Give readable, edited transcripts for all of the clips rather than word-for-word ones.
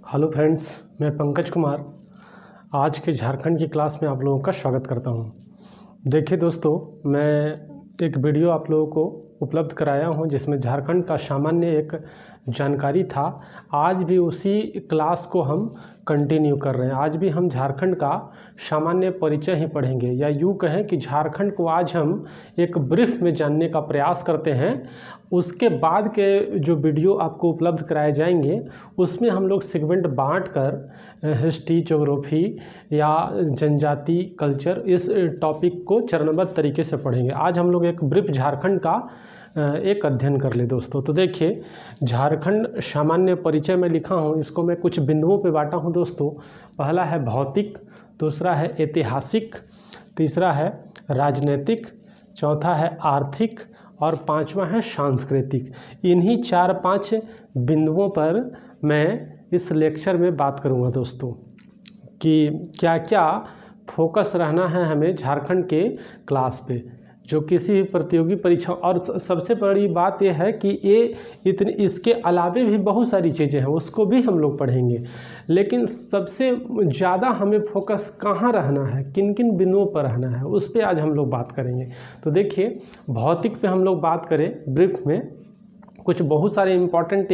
Hello friends, मैं पंकज कुमार आज के झारखंड की क्लास में आप लोगों का स्वागत करता हूं। देखिए दोस्तों, मैं एक वीडियो आप लोगों को उपलब्ध कराया हूं जिसमें झारखंड का सामान्य एक जानकारी था। आज भी उसी क्लास को हम कंटिन्यू कर रहे हैं। आज भी हम झारखंड का सामान्य परिचय ही पढ़ेंगे, या यूँ कहें कि झारखंड को आज हम एक ब्रीफ में जानने का प्रयास करते हैं। उसके बाद के जो वीडियो आपको उपलब्ध कराए जाएंगे उसमें हम लोग सेगमेंट बांट कर हिस्ट्री, ज्योग्राफी या जनजाति, कल्चर, इस टॉपिक को चरणबद्ध तरीके से पढ़ेंगे। आज हम लोग एक ब्रीफ झारखंड का एक अध्ययन कर ले दोस्तों। तो देखिए, झारखंड सामान्य परिचय में लिखा हूँ, इसको मैं कुछ बिंदुओं पे बांटा हूँ दोस्तों। पहला है भौतिक, दूसरा है ऐतिहासिक, तीसरा है राजनीतिक, चौथा है आर्थिक और पांचवा है सांस्कृतिक। इन्हीं 4-5 बिंदुओं पर मैं इस लेक्चर में बात करूंगा दोस्तों कि क्या क्या फोकस रहना है हमें झारखंड के क्लास पे, जो किसी भी प्रतियोगी परीक्षा। और सबसे बड़ी बात यह है कि इसके अलावे भी बहुत सारी चीज़ें हैं, उसको भी हम लोग पढ़ेंगे। लेकिन सबसे ज़्यादा हमें फोकस कहाँ रहना है, किन किन बिंदुओं पर रहना है, उस पर आज हम लोग बात करेंगे। तो देखिए, भौतिक पे हम लोग बात करें ब्रीफ में, कुछ बहुत सारे इम्पॉर्टेंट,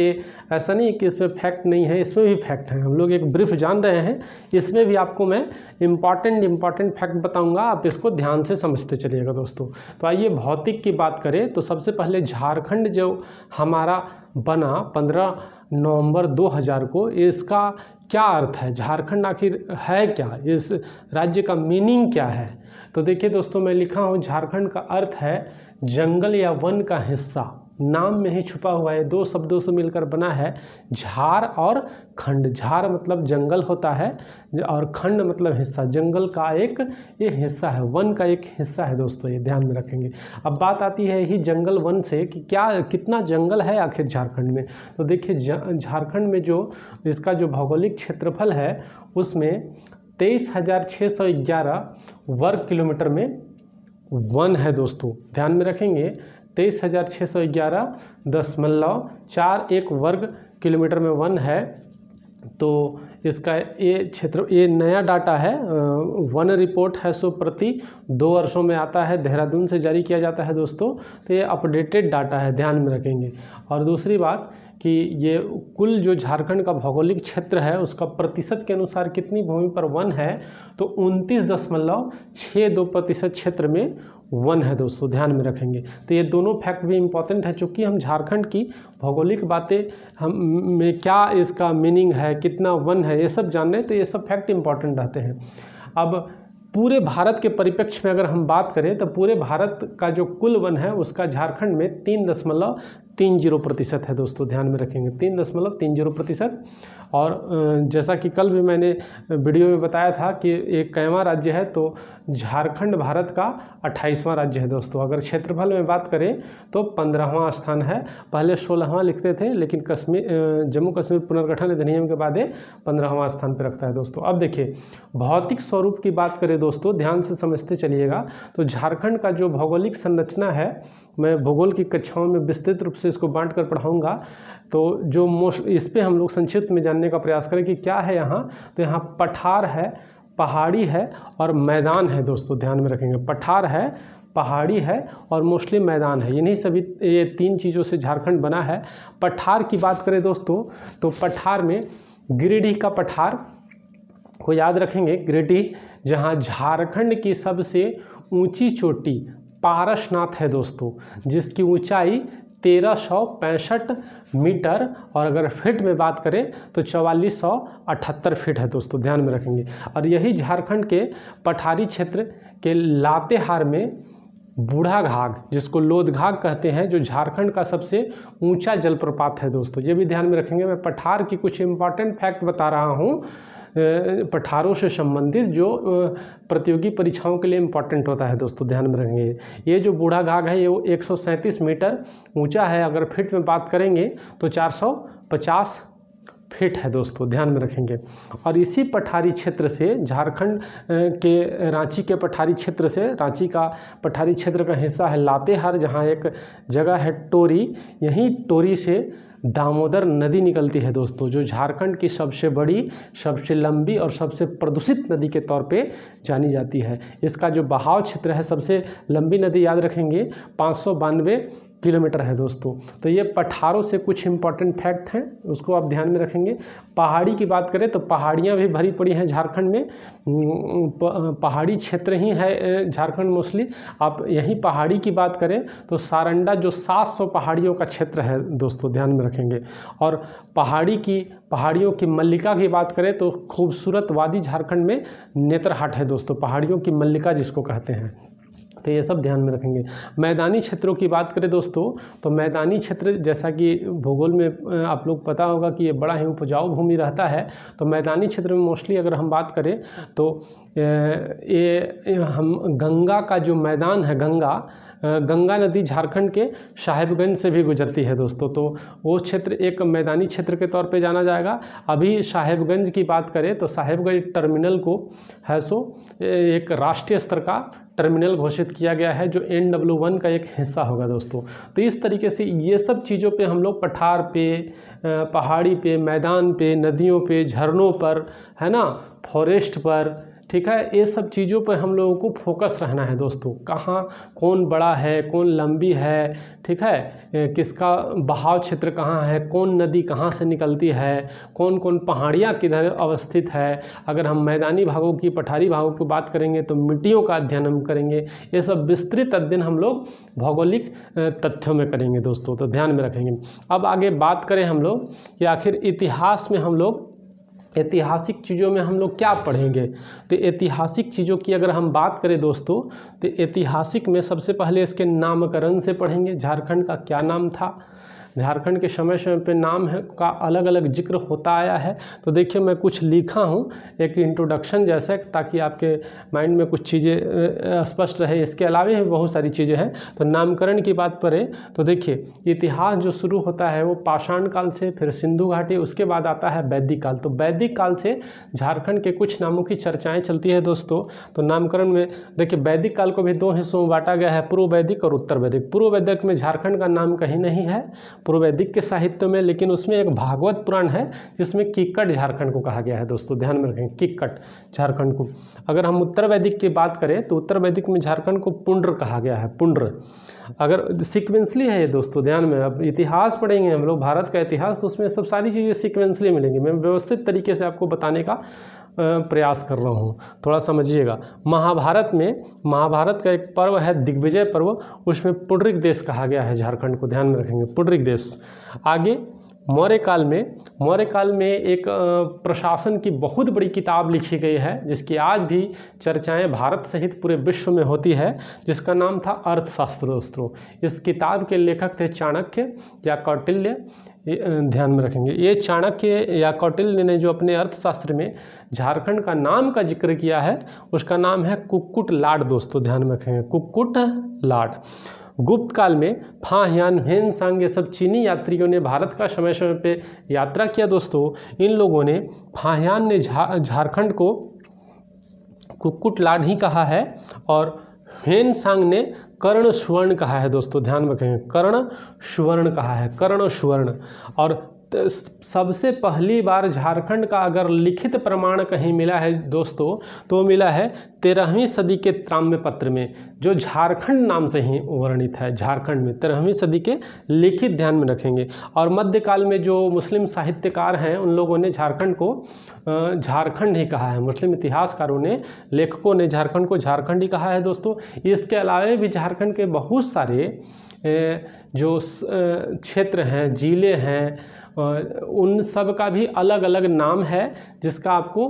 ऐसा नहीं है कि इसमें फैक्ट नहीं है, इसमें भी फैक्ट है। हम लोग एक ब्रीफ जान रहे हैं, इसमें भी आपको मैं इम्पॉर्टेंट फैक्ट बताऊंगा, आप इसको ध्यान से समझते चलिएगा दोस्तों। तो आइए भौतिक की बात करें तो सबसे पहले झारखंड जो हमारा बना 15 नवंबर 2000 को, इसका क्या अर्थ है, झारखंड आखिर है क्या, इस राज्य का मीनिंग क्या है। तो देखिए दोस्तों, मैं लिखा हूँ झारखंड का अर्थ है जंगल या वन का हिस्सा। नाम में ही छुपा हुआ है, 2 शब्दों से मिलकर बना है, झार और खंड। झार मतलब जंगल होता है और खंड मतलब हिस्सा, जंगल का एक ये हिस्सा है, वन का एक हिस्सा है दोस्तों, ये ध्यान में रखेंगे। अब बात आती है ही जंगल वन से कि कितना जंगल है आखिर झारखंड में। तो देखिए, झारखंड में जो इसका जो भौगोलिक क्षेत्रफल है उसमें 23,611 वर्ग किलोमीटर में वन है दोस्तों, ध्यान में रखेंगे। 23,611.41 वर्ग किलोमीटर में वन है। तो इसका ये क्षेत्र, ये नया डाटा है, वन रिपोर्ट है सो प्रति 2 वर्षों में आता है, देहरादून से जारी किया जाता है दोस्तों। तो ये अपडेटेड डाटा है, ध्यान में रखेंगे। और दूसरी बात कि ये कुल जो झारखंड का भौगोलिक क्षेत्र है उसका प्रतिशत के अनुसार कितनी भूमि पर वन है, तो 29.62% क्षेत्र में वन है दोस्तों, ध्यान में रखेंगे। तो ये दोनों फैक्ट भी इम्पॉर्टेंट है, चूँकि हम झारखंड की भौगोलिक बातें हम में क्या इसका मीनिंग है, कितना वन है, ये सब जानने, तो ये सब फैक्ट इम्पॉर्टेंट रहते हैं। अब पूरे भारत के परिप्रेक्ष्य में अगर हम बात करें तो पूरे भारत का जो कुल वन है उसका झारखंड में 3.30% है दोस्तों, ध्यान में रखेंगे, 3.30%। और जैसा कि कल भी मैंने वीडियो में बताया था कि एक 21वां राज्य है, तो झारखंड भारत का 28वां राज्य है दोस्तों। अगर क्षेत्रफल में बात करें तो 15वां स्थान है, पहले 16वां लिखते थे, लेकिन जम्मू कश्मीर पुनर्गठन अधिनियम के बाद 15वां स्थान पर रखता है दोस्तों। अब देखिए, भौतिक स्वरूप की बात करें दोस्तों, ध्यान से समझते चलिएगा। तो झारखंड का जो भौगोलिक संरचना है, मैं भूगोल की कक्षाओं में विस्तृत रूप से इसको बांट कर पढ़ाऊँगा। तो जो इस पे हम लोग संक्षिप्त में जानने का प्रयास करें कि क्या है यहाँ। तो यहाँ पठार है, पहाड़ी है और मैदान है दोस्तों, ध्यान में रखेंगे। पठार है, पहाड़ी है और मोस्टली मैदान है। इन्हीं सभी ये 3 चीज़ों से झारखंड बना है। पठार की बात करें दोस्तों, तो पठार में गिरिडीह का पठार को याद रखेंगे, गिरिडीह, जहाँ झारखंड की सबसे ऊंची चोटी पारसनाथ है दोस्तों, जिसकी ऊंचाई 1365 मीटर और अगर फीट में बात करें तो 4478 फीट है दोस्तों, ध्यान में रखेंगे। और यही झारखंड के पठारी क्षेत्र के लातेहार में बूढ़ा घाघ, जिसको लोदघाघ कहते हैं, जो झारखंड का सबसे ऊंचा जलप्रपात है दोस्तों, ये भी ध्यान में रखेंगे। मैं पठार की कुछ इम्पॉर्टेंट फैक्ट बता रहा हूँ पठारों से संबंधित, जो प्रतियोगी परीक्षाओं के लिए इम्पॉर्टेंट होता है दोस्तों, ध्यान में रखेंगे। ये जो बूढ़ा घाघ है ये 137 मीटर ऊंचा है, अगर फीट में बात करेंगे तो 450 फीट है दोस्तों, ध्यान में रखेंगे। और इसी पठारी क्षेत्र से झारखंड के रांची के पठारी क्षेत्र से, रांची का पठारी क्षेत्र का हिस्सा है लातेहार, जहाँ एक जगह है टोरी, यहीं टोरी से दामोदर नदी निकलती है दोस्तों, जो झारखंड की सबसे बड़ी, सबसे लंबी और सबसे प्रदूषित नदी के तौर पे जानी जाती है। इसका जो बहाव क्षेत्र है, सबसे लंबी नदी याद रखेंगे 592 किलोमीटर है दोस्तों। तो ये पठारों से कुछ इंपॉर्टेंट फैक्ट हैं, उसको आप ध्यान में रखेंगे। पहाड़ी की बात करें तो पहाड़ियाँ भी भरी पड़ी हैं झारखंड में, पहाड़ी क्षेत्र ही है झारखंड मोस्टली। आप यहीं पहाड़ी की बात करें तो सारंडा जो 700 पहाड़ियों का क्षेत्र है दोस्तों, ध्यान में रखेंगे। और पहाड़ियों की मल्लिका की बात करें तो खूबसूरत वादी झारखंड में नेतरहाट है दोस्तों, पहाड़ियों की मल्लिका जिसको कहते हैं। तो ये सब ध्यान में रखेंगे। मैदानी क्षेत्रों की बात करें दोस्तों, तो मैदानी क्षेत्र जैसा कि भूगोल में आप लोग पता होगा कि ये बड़ा ही उपजाऊ भूमि रहता है। तो मैदानी क्षेत्र में मोस्टली अगर हम बात करें तो ये हम गंगा का जो मैदान है, गंगा नदी झारखंड के साहेबगंज से भी गुजरती है दोस्तों। तो वो क्षेत्र एक मैदानी क्षेत्र के तौर पे जाना जाएगा। अभी साहेबगंज की बात करें तो साहेबगंज टर्मिनल को है सो एक राष्ट्रीय स्तर का टर्मिनल घोषित किया गया है, जो NW1 का एक हिस्सा होगा दोस्तों। तो इस तरीके से ये सब चीज़ों पे हम लोग पठार पे, पहाड़ी पे, मैदान पे, नदियों पे, झरनों पर, है ना, फॉरेस्ट पर, ठीक है, ये सब चीज़ों पर हम लोगों को फोकस रहना है दोस्तों। कहाँ कौन बड़ा है, कौन लंबी है, ठीक है, किसका बहाव क्षेत्र कहाँ है, कौन नदी कहाँ से निकलती है, कौन कौन पहाड़ियाँ किधर अवस्थित है। अगर हम मैदानी भागों की, पठारी भागों की बात करेंगे तो मिट्टियों का अध्ययन हम करेंगे। ये सब विस्तृत अध्ययन हम लोग भौगोलिक तथ्यों में करेंगे दोस्तों, तो ध्यान में रखेंगे। अब आगे बात करें हम लोग कि आखिर इतिहास में हम लोग, ऐतिहासिक चीज़ों में हम लोग क्या पढ़ेंगे। तो ऐतिहासिक चीज़ों की अगर हम बात करें दोस्तों, तो ऐतिहासिक में सबसे पहले इसके नामकरण से पढ़ेंगे। झारखंड का क्या नाम था, झारखंड के समय समय पे नाम है का अलग अलग जिक्र होता आया है। तो देखिए मैं कुछ लिखा हूँ एक इंट्रोडक्शन जैसा, ताकि आपके माइंड में कुछ चीज़ें स्पष्ट रहे। इसके अलावा भी बहुत सारी चीज़ें हैं। तो नामकरण की बात करें तो देखिए इतिहास जो शुरू होता है वो पाषाण काल से, फिर सिंधु घाटी, उसके बाद आता है वैदिक काल। तो वैदिक काल से झारखंड के कुछ नामों की चर्चाएँ चलती है दोस्तों। तो नामकरण में देखिए वैदिक काल को भी दो हिस्सों में बांटा गया है, पूर्व वैदिक और उत्तर वैदिक। पूर्व वैदिक में झारखंड का नाम कहीं नहीं है पूर्व वैदिक के साहित्य में, लेकिन उसमें एक भागवत पुराण है जिसमें किक्कट झारखंड को कहा गया है दोस्तों, ध्यान में रखें, किक्कट झारखंड को। अगर हम उत्तर वैदिक की बात करें तो उत्तर वैदिक में झारखंड को पुंड्र कहा गया है, पुंड्र। अगर सिक्वेंसली है ये दोस्तों, ध्यान में, अब इतिहास पढ़ेंगे हम लोग, भारत का इतिहास, तो उसमें सब सारी चीज़ें सिक्वेंसली मिलेंगी। मैं व्यवस्थित तरीके से आपको बताने का प्रयास कर रहा हूँ, थोड़ा समझिएगा। महाभारत में, महाभारत का एक पर्व है दिग्विजय पर्व, उसमें पुंडरिक देश कहा गया है झारखंड को, ध्यान में रखेंगे, पुंडरिक देश। आगे मौर्य काल में एक प्रशासन की बहुत बड़ी किताब लिखी गई है जिसकी आज भी चर्चाएं भारत सहित पूरे विश्व में होती है, जिसका नाम था अर्थशास्त्र दोस्तों। इस किताब के लेखक थे चाणक्य या कौटिल्य, ध्यान में रखेंगे। ये चाणक्य या कौटिल्य ने जो अपने अर्थशास्त्र में झारखंड का नाम का जिक्र किया है उसका नाम है कुक्कुट लाट दोस्तों, ध्यान में रखेंगे, कुक्कुट लाट। गुप्त काल में फाहियान, ह्वेनसांग, ये सब चीनी यात्रियों ने भारत का समय समय पे यात्रा किया दोस्तों। इन लोगों ने, फाहियान ने झारखंड को कुक्कुट लाट ही कहा है और ह्वेनसांग ने कर्ण सुवर्ण कहा है दोस्तों, ध्यान रखेंगे, कर्ण सुवर्ण कहा है, कर्ण सुवर्ण। और सबसे पहली बार झारखंड का अगर लिखित प्रमाण कहीं मिला है दोस्तों तो मिला है 13वीं सदी के ताम्रपत्र में, जो झारखंड नाम से ही वर्णित है। झारखंड में 13वीं सदी के लिखित, ध्यान में रखेंगे। और मध्यकाल में जो मुस्लिम साहित्यकार हैं उन लोगों ने झारखंड को झारखंड ही कहा है, मुस्लिम इतिहासकारों ने, लेखकों ने झारखंड को झारखंड ही कहा है दोस्तों। इसके अलावा भी झारखंड के बहुत सारे जो क्षेत्र हैं, जिले हैं, उन सब का भी अलग अलग नाम है, जिसका आपको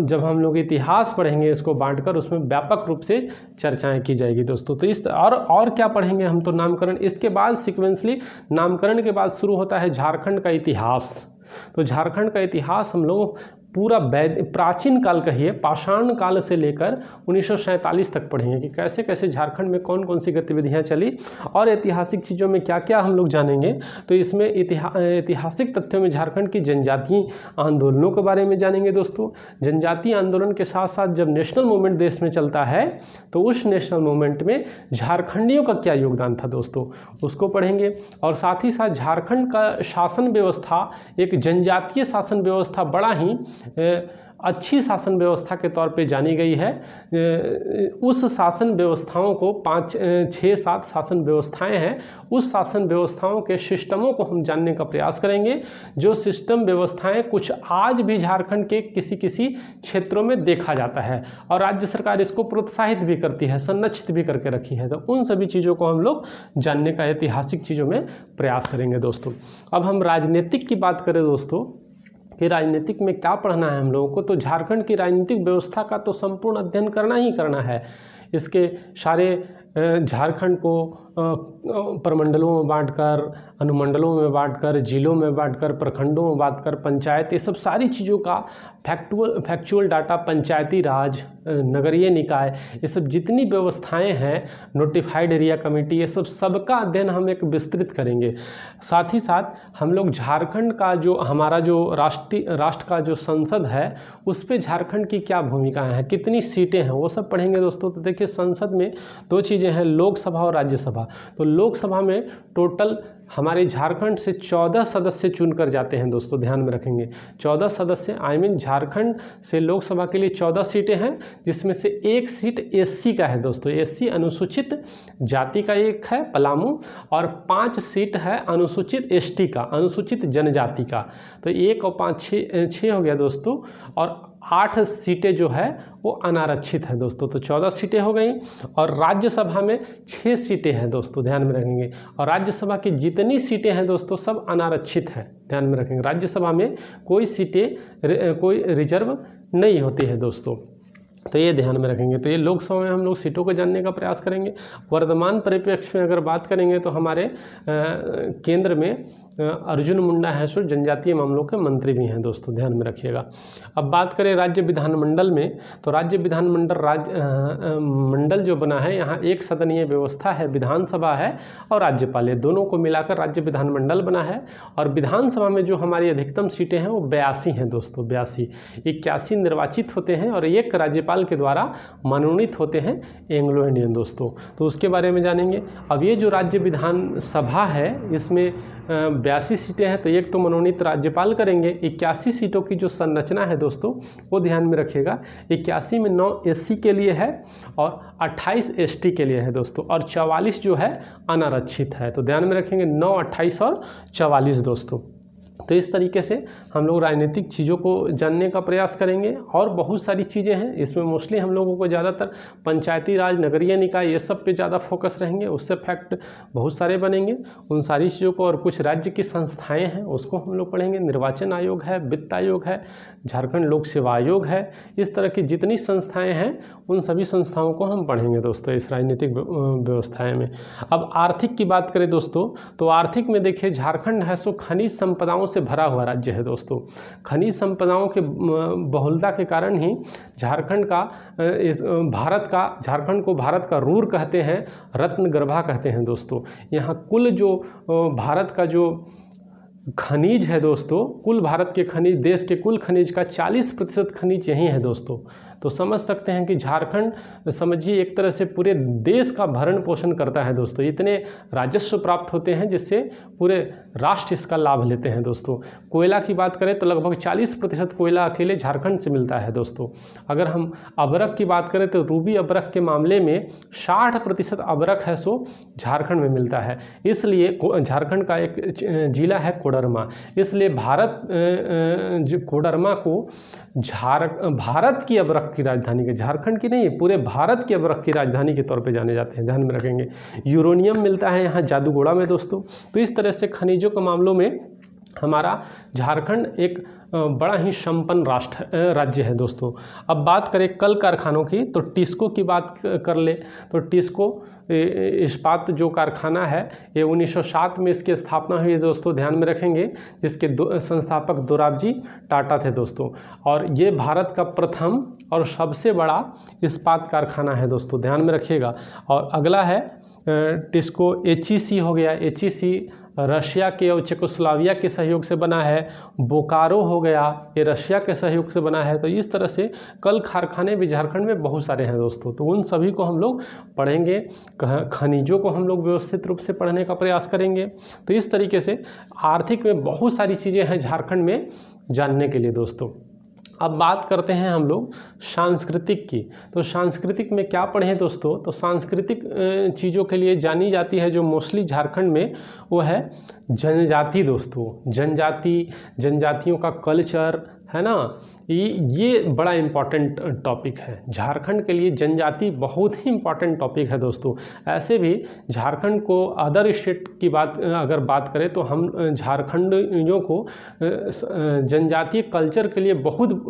जब हम लोग इतिहास पढ़ेंगे इसको बांटकर उसमें व्यापक रूप से चर्चाएं की जाएगी दोस्तों। तो इस और क्या पढ़ेंगे हम, तो नामकरण। इसके बाद सिक्वेंसली नामकरण के बाद शुरू होता है झारखंड का इतिहास। तो झारखंड का इतिहास हम लोग पूरा प्राचीन काल कहिए, पाषाण काल से लेकर 1947 तक पढ़ेंगे कि कैसे कैसे झारखंड में कौन कौन सी गतिविधियां चली और ऐतिहासिक चीज़ों में क्या क्या हम लोग जानेंगे। तो इसमें ऐतिहासिक तथ्यों में झारखंड की जनजातीय आंदोलनों के बारे में जानेंगे दोस्तों। जनजातीय आंदोलन के साथ साथ जब नेशनल मूवमेंट देश में चलता है तो उस नेशनल मूवमेंट में झारखंडियों का क्या योगदान था दोस्तों, उसको पढ़ेंगे। और साथ ही साथ झारखंड का शासन व्यवस्था एक जनजातीय शासन व्यवस्था बड़ा ही अच्छी शासन व्यवस्था के तौर पे जानी गई है। उस शासन व्यवस्थाओं को 5, 6, 7 शासन व्यवस्थाएं हैं, उस शासन व्यवस्थाओं के सिस्टमों को हम जानने का प्रयास करेंगे। जो सिस्टम व्यवस्थाएं कुछ आज भी झारखंड के किसी किसी क्षेत्रों में देखा जाता है और राज्य सरकार इसको प्रोत्साहित भी करती है, संरक्षित भी करके रखी है। तो उन सभी चीज़ों को हम लोग जानने का ऐतिहासिक चीज़ों में प्रयास करेंगे दोस्तों। अब हम राजनीतिक की बात करें दोस्तों कि राजनीतिक में क्या पढ़ना है हम लोगों को, तो झारखंड की राजनीतिक व्यवस्था का तो संपूर्ण अध्ययन करना ही करना है। इसके सारे झारखंड को प्रमंडलों में बांटकर, अनुमंडलों में बांटकर, जिलों में बांटकर, प्रखंडों में बांटकर, पंचायत, ये सब सारी चीज़ों का फैक्चुअल डाटा, पंचायती राज, नगरीय निकाय, ये सब जितनी व्यवस्थाएं हैं, नोटिफाइड एरिया कमेटी, ये सब सबका अध्ययन हम एक विस्तृत करेंगे। साथ ही साथ हम लोग झारखंड का जो हमारा जो राष्ट्र का जो संसद है उस पर झारखंड की क्या भूमिकाएं हैं, कितनी सीटें हैं, वो सब पढ़ेंगे दोस्तों। तो देखिए संसद में 2 चीज़ें हैं, लोकसभा और राज्यसभा। तो लोकसभा में टोटल हमारे झारखंड से 14 सदस्य चुनकर जाते हैं दोस्तों, ध्यान में रखेंगे 14 सदस्य। झारखंड से लोकसभा के लिए 14 सीटें हैं, जिसमें से 1 सीट एससी का है दोस्तों, एससी अनुसूचित जाति का एक है पलामू, और 5 सीट है अनुसूचित एसटी का, अनुसूचित जनजाति का। तो 1 और 5 6 हो गया दोस्तों, और 8 सीटें जो है वो अनारक्षित है दोस्तों। तो 14 सीटें हो गई। और राज्यसभा में 6 सीटें हैं दोस्तों, ध्यान में रखेंगे। और राज्यसभा की जितनी सीटें हैं दोस्तों सब अनारक्षित है, ध्यान में रखेंगे। राज्यसभा में कोई सीटें कोई रिजर्व नहीं होती है दोस्तों, तो ये ध्यान में रखेंगे। तो ये लोकसभा में हम लोग सीटों को जानने का प्रयास करेंगे। वर्तमान परिप्रेक्ष्य में अगर बात करेंगे तो हमारे केंद्र में अर्जुन मुंडा है सो जनजातीय मामलों के मंत्री भी हैं दोस्तों, ध्यान में रखिएगा। अब बात करें राज्य विधानमंडल में, तो राज्य विधानमंडल मंडल जो बना है, यहाँ 1 सदनीय व्यवस्था है, विधानसभा है और राज्यपाल, दोनों को मिलाकर राज्य विधानमंडल बना है। और विधानसभा में जो हमारी अधिकतम सीटें हैं वो 82 हैं दोस्तों, 82। 81 निर्वाचित होते हैं और 1 राज्यपाल के द्वारा मनोनीत होते हैं एंग्लो इंडियन दोस्तों, तो उसके बारे में जानेंगे। अब ये जो राज्य विधानसभा है इसमें 82 सीटें हैं, तो 1 तो मनोनीत राज्यपाल करेंगे। 81 सीटों की जो संरचना है दोस्तों वो ध्यान में रखिएगा। 81 में 9 एससी के लिए है और 28 एसटी के लिए है दोस्तों, और 44 जो है अनारक्षित है। तो ध्यान में रखेंगे 9, 28 और 44 दोस्तों। तो इस तरीके से हम लोग राजनीतिक चीज़ों को जानने का प्रयास करेंगे। और बहुत सारी चीज़ें हैं इसमें, मोस्टली हम लोगों को ज़्यादातर पंचायती राज, नगरीय निकाय, ये सब पे ज़्यादा फोकस रहेंगे, उससे फैक्ट बहुत सारे बनेंगे उन सारी चीज़ों को। और कुछ राज्य की संस्थाएं हैं उसको हम लोग पढ़ेंगे, निर्वाचन आयोग है, वित्त आयोग है, झारखंड लोक सेवा आयोग है, इस तरह की जितनी संस्थाएँ हैं उन सभी संस्थाओं को हम पढ़ेंगे दोस्तों इस राजनीतिक व्यवस्थाएँ में। अब आर्थिक की बात करें दोस्तों, तो आर्थिक में देखिए झारखंड है सो खनिज संपदाओं से भरा हुआ राज्य है दोस्तों। खनिज संपदाओं के बहुलता के कारण ही झारखंड का झारखंड को भारत का रूर कहते हैं, रत्न गर्भा कहते हैं दोस्तों। यहाँ कुल जो भारत का जो खनिज है दोस्तों, कुल भारत के खनिज, देश के कुल खनिज का 40% खनिज यहीं है दोस्तों। तो समझ सकते हैं कि झारखंड समझिए एक तरह से पूरे देश का भरण पोषण करता है दोस्तों। इतने राजस्व प्राप्त होते हैं जिससे पूरे राष्ट्र इसका लाभ लेते हैं दोस्तों। कोयला की बात करें तो लगभग 40% कोयला अकेले झारखंड से मिलता है दोस्तों। अगर हम अबरक की बात करें तो रूबी अबरक के मामले में 60% अबरक है सो झारखंड में मिलता है। इसलिए झारखंड का एक जिला है कोडरमा, इसलिए कोडरमा को भारत की अबरक की राजधानी के, झारखंड की नहीं पूरे भारत की अबरक की राजधानी के तौर पे जाने जाते हैं, ध्यान में रखेंगे। यूरेनियम मिलता है यहाँ जादूगोड़ा में दोस्तों। तो इस तरह से खनिजों के मामलों में हमारा झारखंड एक बड़ा ही संपन्न राज्य है दोस्तों। अब बात करें कल कारखानों की, तो टिस्को की बात कर ले तो टिस्को इस्पात जो कारखाना है ये 1907 में इसकी स्थापना हुई है दोस्तों, ध्यान में रखेंगे, जिसके संस्थापक दोराबजी टाटा थे दोस्तों। और ये भारत का प्रथम और सबसे बड़ा इस्पात कारखाना है दोस्तों, ध्यान में रखिएगा। और अगला है टिस्को HEC हो गया। HEC रशिया के और चेकोस्लोवाकिया के सहयोग से बना है। बोकारो हो गया, ये रशिया के सहयोग से बना है। तो इस तरह से कल कारखाने भी झारखंड में बहुत सारे हैं दोस्तों, तो उन सभी को हम लोग पढ़ेंगे। खनिजों को हम लोग व्यवस्थित रूप से पढ़ने का प्रयास करेंगे। तो इस तरीके से आर्थिक में बहुत सारी चीज़ें हैं झारखंड में जानने के लिए दोस्तों। अब बात करते हैं हम लोग सांस्कृतिक की। तो सांस्कृतिक में क्या पढ़ें दोस्तों, तो सांस्कृतिक चीज़ों के लिए जानी जाती है जो मोस्टली झारखंड में, वो है जनजाति दोस्तों। जनजातियों का कल्चर है ना, ये बड़ा इम्पॉर्टेंट टॉपिक है झारखंड के लिए। जनजाति बहुत ही इम्पॉर्टेंट टॉपिक है दोस्तों। ऐसे भी झारखंड को अदर स्टेट की अगर बात करें तो हम झारखंडियों को जनजातीय कल्चर के लिए बहुत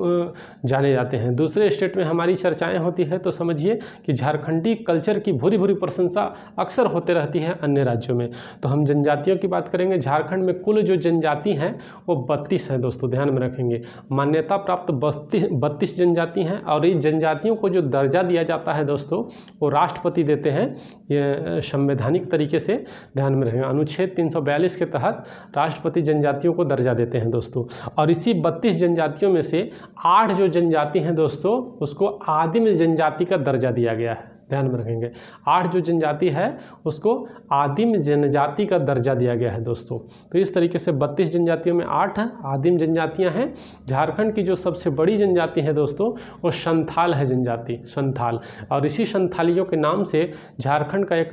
जाने जाते हैं। दूसरे स्टेट में हमारी चर्चाएं होती है तो समझिए कि झारखंडी कल्चर की भूरी भूरी प्रशंसा अक्सर होते रहती है अन्य राज्यों में। तो हम जनजातियों की बात करेंगे। झारखंड में कुल जो जनजाति हैं वो 32 हैं दोस्तों, ध्यान में रखेंगे। मान्यता प्राप्त 32 जनजाति हैं। और इन जनजातियों को जो दर्जा दिया जाता है दोस्तों, वो राष्ट्रपति देते हैं, ये संवैधानिक तरीके से, ध्यान में रखेंगे। अनुच्छेद 342 के तहत राष्ट्रपति जनजातियों को दर्जा देते हैं दोस्तों। और इसी 32 जनजातियों में से 8 जो जनजाति हैं दोस्तों, उसको आदिम जनजाति का दर्जा दिया गया है, ध्यान में रखेंगे। 8 जो जनजाति है उसको आदिम जनजाति का दर्जा दिया गया है दोस्तों। तो इस तरीके से 32 जनजातियों में 8 आदिम जनजातियां हैं। झारखंड की जो सबसे बड़ी जनजाति है दोस्तों, वो संथाल है जनजाति, संथाल। और इसी संथालियों के नाम से झारखंड का एक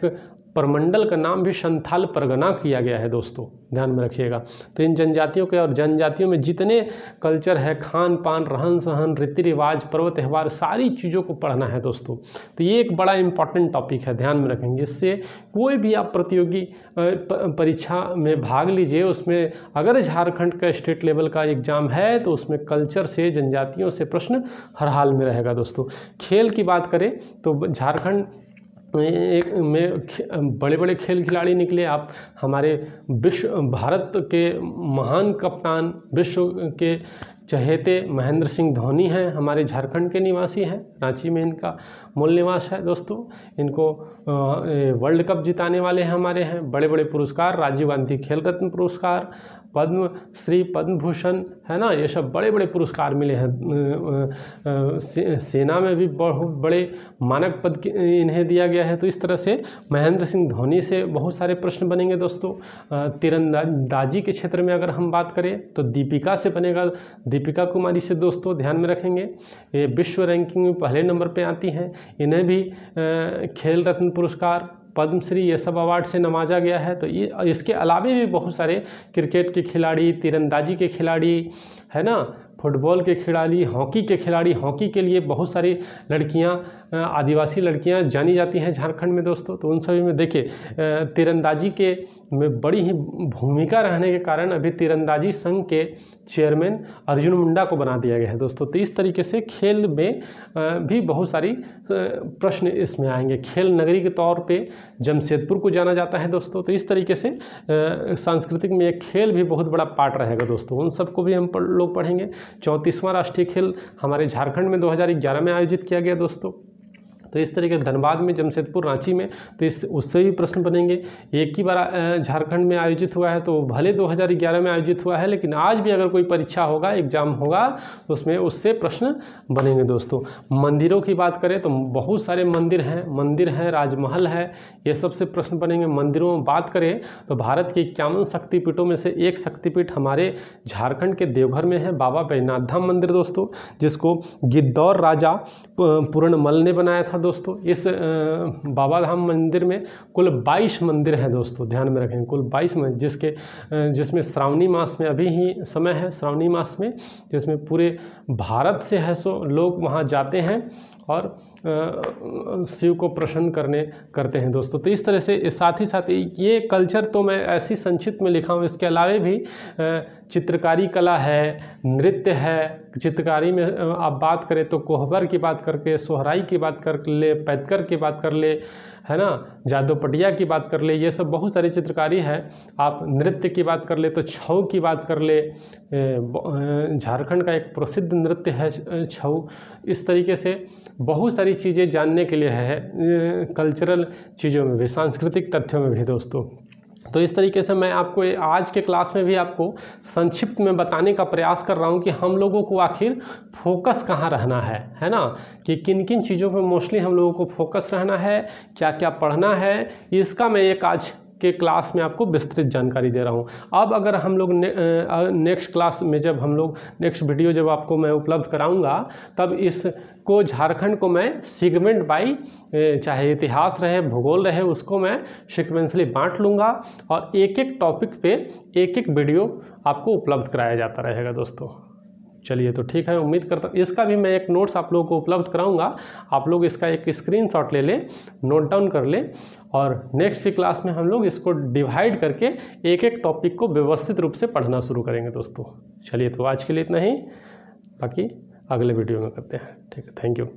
प्रमंडल का नाम भी संथाल परगना किया गया है दोस्तों, ध्यान में रखिएगा। तो इन जनजातियों के और जनजातियों में जितने कल्चर है, खान पान, रहन सहन, रीति रिवाज, पर्व त्यौहार, सारी चीज़ों को पढ़ना है दोस्तों। तो ये एक बड़ा इंपॉर्टेंट टॉपिक है, ध्यान में रखेंगे। इससे कोई भी आप प्रतियोगी परीक्षा में भाग लीजिए, उसमें अगर झारखंड का स्टेट लेवल का एग्जाम है तो उसमें कल्चर से, जनजातियों से प्रश्न हर हाल में रहेगा दोस्तों। खेल की बात करें तो झारखंड में बड़े बड़े खेल खिलाड़ी निकले। आप हमारे भारत के महान कप्तान, विश्व के चहेते महेंद्र सिंह धोनी हैं, हमारे झारखंड के निवासी हैं, रांची में इनका मूल निवास है दोस्तों। इनको वर्ल्ड कप जिताने वाले हैं, हमारे हैं। बड़े बड़े पुरस्कार, राजीव गांधी खेल रत्न पुरस्कार, पद्म श्री, पद्म भूषण, है ना, ये सब बड़े बड़े पुरस्कार मिले हैं। सेना में भी बहुत बड़े मानक पद इन्हें दिया गया है। तो इस तरह से महेंद्र सिंह धोनी से बहुत सारे प्रश्न बनेंगे दोस्तों। तीरंदाजी के क्षेत्र में अगर हम बात करें तो दीपिका से बनेगा, दीपिका कुमारी से दोस्तों, ध्यान में रखेंगे। ये विश्व रैंकिंग में पहले नंबर पे आती हैं। इन्हें भी खेल रत्न पुरस्कार, पद्मश्री, ये सब अवार्ड से नवाजा गया है। तो ये इसके अलावा भी बहुत सारे क्रिकेट के खिलाड़ी, तीरंदाजी के खिलाड़ी, है ना, फुटबॉल के खिलाड़ी, हॉकी के खिलाड़ी, हॉकी के लिए बहुत सारी लड़कियां, आदिवासी लड़कियां जानी जाती हैं झारखंड में दोस्तों। तो उन सभी में देखिए तीरंदाजी के में बड़ी ही भूमिका रहने के कारण अभी तीरंदाजी संघ के चेयरमैन अर्जुन मुंडा को बना दिया गया है दोस्तों। तो इस तरीके से खेल में भी बहुत सारी प्रश्न इसमें आएंगे। खेल नगरी के तौर पे जमशेदपुर को जाना जाता है दोस्तों। तो इस तरीके से सांस्कृतिक में एक खेल भी बहुत बड़ा पार्ट रहेगा दोस्तों, उन सबको भी हम लोग पढ़ेंगे। 34वां राष्ट्रीय खेल हमारे झारखंड में 2011 में आयोजित किया गया दोस्तों। तो इस तरीके धनबाद में, जमशेदपुर, रांची में, तो उससे भी प्रश्न बनेंगे। एक ही बार झारखंड में आयोजित हुआ है, तो भले 2011 में आयोजित हुआ है, लेकिन आज भी अगर कोई परीक्षा होगा, एग्जाम होगा, तो उसमें उससे प्रश्न बनेंगे दोस्तों। मंदिरों की बात करें तो बहुत सारे मंदिर हैं, राजमहल है, ये सबसे प्रश्न बनेंगे। मंदिरों में बात करें तो भारत के 51 शक्तिपीठों में से एक शक्तिपीठ हमारे झारखंड के देवघर में है, बाबा बैजनाथ धाम मंदिर दोस्तों, जिसको गिद्धौर राजा पूर्णमल ने बनाया था दोस्तों। इस बाबा धाम मंदिर में कुल 22 मंदिर हैं दोस्तों, ध्यान में रखें, कुल 22 मंदिर, जिसमें श्रावणी मास में अभी ही समय है, श्रावणी मास में, जिसमें पूरे भारत से है सो लोग वहाँ जाते हैं और शिव को प्रसन्न करते हैं दोस्तों। तो इस तरह से साथ ही ये कल्चर तो मैं ऐसी संक्षिप्त में लिखा हूँ। इसके अलावा भी चित्रकारी कला है, नृत्य है। चित्रकारी में आप बात करें तो कोहबर की बात करके, सोहराई की बात कर ले, पैदकर की बात कर ले, है ना, जादोपटिया की बात कर ले, ये सब बहुत सारी चित्रकारी है। आप नृत्य की बात कर ले तो छऊ की बात कर ले, झारखंड का एक प्रसिद्ध नृत्य है छऊ। इस तरीके से बहुत सारी चीज़ें जानने के लिए है, कल्चरल चीज़ों में भी, सांस्कृतिक तथ्यों में भी दोस्तों। तो इस तरीके से मैं आपको आज के क्लास में भी आपको संक्षिप्त में बताने का प्रयास कर रहा हूं कि हम लोगों को आखिर फोकस कहाँ रहना है ना, कि किन किन चीज़ों पे मोस्टली हम लोगों को फोकस रहना है, क्या क्या पढ़ना है, इसका मैं एक आज के क्लास में आपको विस्तृत जानकारी दे रहा हूँ। अब अगर हम लोग नेक्स्ट क्लास में, जब हम लोग नेक्स्ट वीडियो जब आपको मैं उपलब्ध कराऊंगा, तब इसको झारखंड को मैं सेगमेंट बाई, चाहे इतिहास रहे, भूगोल रहे, उसको मैं सीक्वेंसली बांट लूँगा और एक एक टॉपिक पे एक एक वीडियो आपको उपलब्ध कराया जाता रहेगा दोस्तों। चलिए, तो ठीक है, उम्मीद करता हूँ इसका भी मैं एक नोट्स आप लोगों को उपलब्ध कराऊंगा। आप लोग इसका एक स्क्रीनशॉट ले लें, नोट डाउन कर लें, और नेक्स्ट क्लास में हम लोग इसको डिवाइड करके एक एक टॉपिक को व्यवस्थित रूप से पढ़ना शुरू करेंगे दोस्तों। चलिए, तो आज के लिए इतना ही, बाकी अगले वीडियो में करते हैं। ठीक है, थैंक यू।